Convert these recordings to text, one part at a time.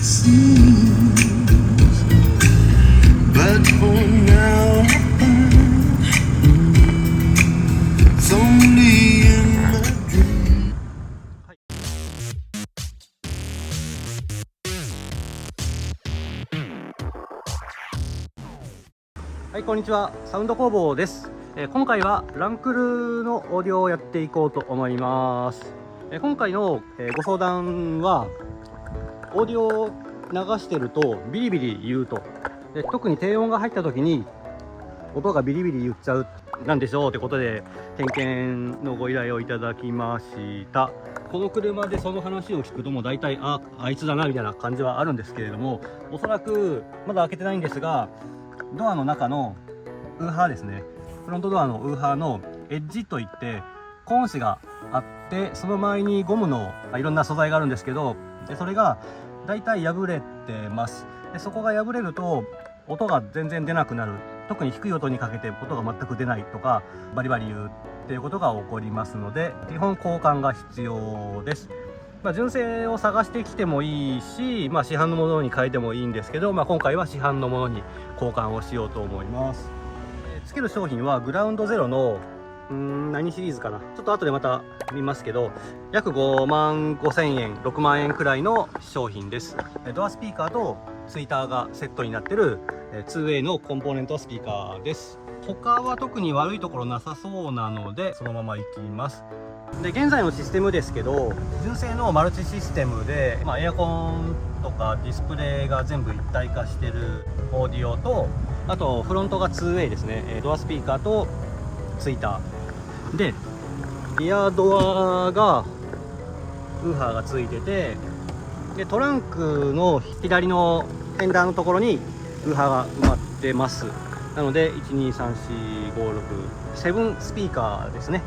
seems, but for now it's only in my dream. はい、こんにちは。サウンド工房です。今回はランクルのオーディオをやっていこうと思います。今回のご相談は、オーディオを流してるとビリビリ言うと。特に低音が入った時に音がビリビリ言っちゃうなんでしょうってことで点検のご依頼をいただきました。この車でその話を聞くともう大体あいつだなみたいな感じはあるんですけれども、おそらくまだ開けてないんですが、ドアの中のウーハーですね、フロントドアのウーハーのエッジといってコーン紙があって、その周りにゴムのいろんな素材があるんですけど、それが大体破れてます。でそこが破れると音が全然出なくなる。特に低い音にかけて音が全く出ないとかバリバリ言うっていうことが起こりますので、基本交換が必要です。純正を探してきてもいいし、市販のものに変えてもいいんですけど、今回は市販のものに交換をしようと思います。つける商品はグラウンドゼロの何シリーズかな、ちょっと後でまた見ますけど、約5万5千円6万円くらいの商品です。ドアスピーカーとツイーターがセットになってる 2way のコンポーネントスピーカーです。他は特に悪いところなさそうなのでそのままいきます。で現在のシステムですけど、純正のマルチシステムで、エアコンとかディスプレイが全部一体化してるオーディオと、あとフロントが 2way ですね、ドアスピーカーとツイーターで、リアドアがウーハーがついてて、でトランクの左のフェンダーのところにウーハーが埋まってます。なので1234567スピーカーですね。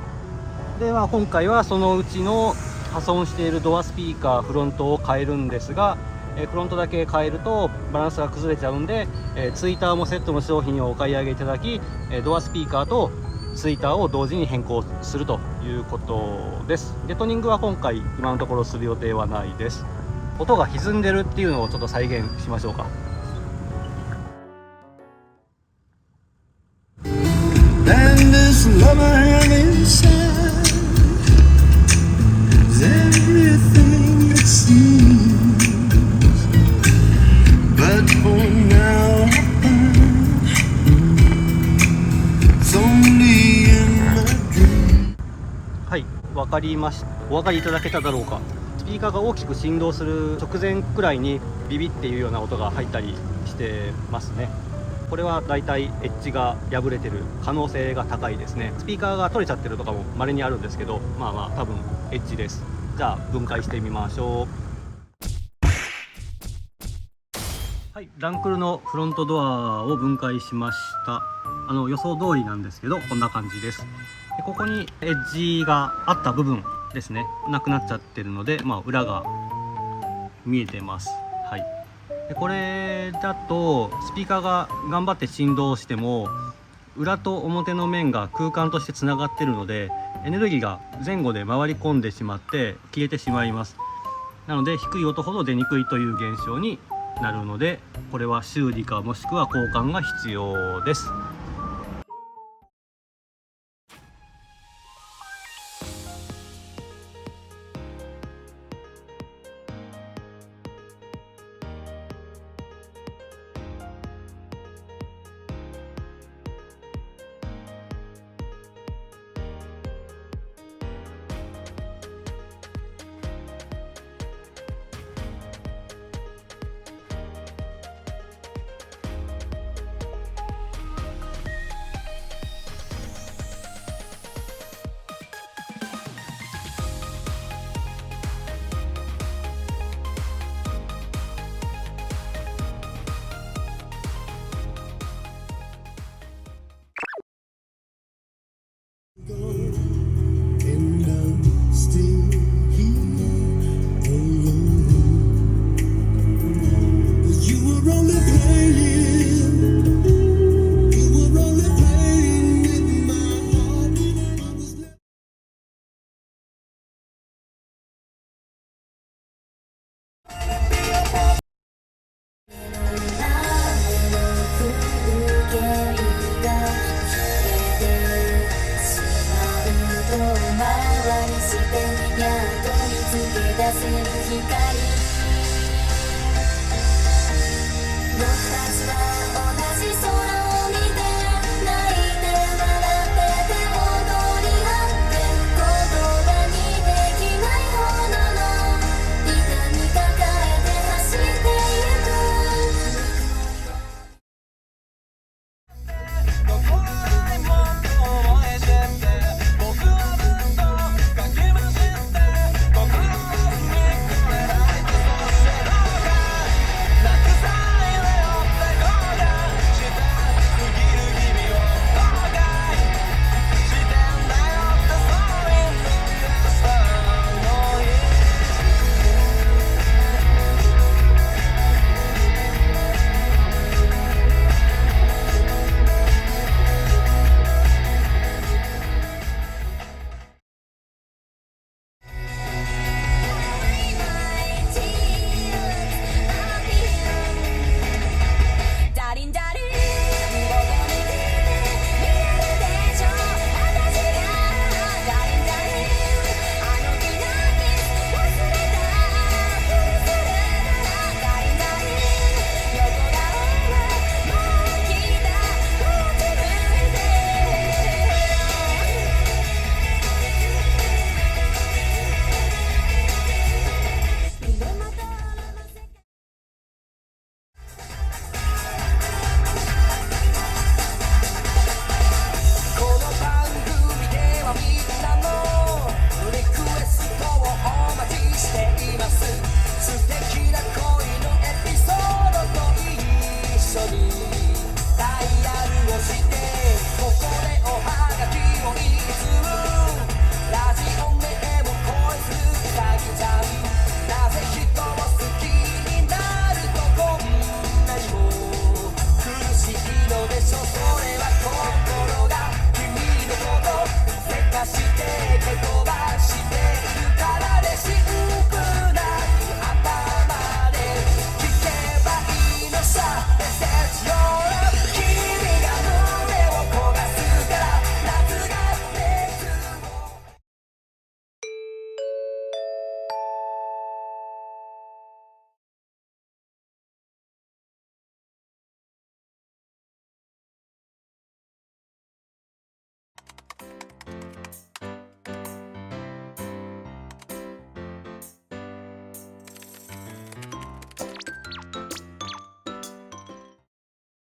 で今回はそのうちの破損しているドアスピーカーフロントを変えるんですが、フロントだけ変えるとバランスが崩れちゃうんで、ツイーターもセットの商品をお買い上げいただき、ドアスピーカーとツイーターを同時に変更するということです。デトニングは今回今のところする予定はないです。音が歪んでるっていうのをちょっと再現しましょうか。And this love I have inside is everything it seems, but for now it's only in my dream. はい、お分かりいただけただろうか。スピーカーが大きく振動する直前くらいにビビっていうような音が入ったりしてますね。これはだいたいエッジが破れてる可能性が高いですね。スピーカーが取れちゃってるとかも稀にあるんですけど、多分エッジです。じゃあ分解してみましょう。はい、ランクルのフロントドアを分解しました。予想通りなんですけど、こんな感じです。でここにエッジがあった部分ですね、なくなっちゃってるので、裏が見えてます。はい。でこれだとスピーカーが頑張って振動しても裏と表の面が空間としてつながってるので、エネルギーが前後で回り込んでしまって消えてしまいます。なので低い音ほど出にくいという現象になるので、これは修理かもしくは交換が必要です。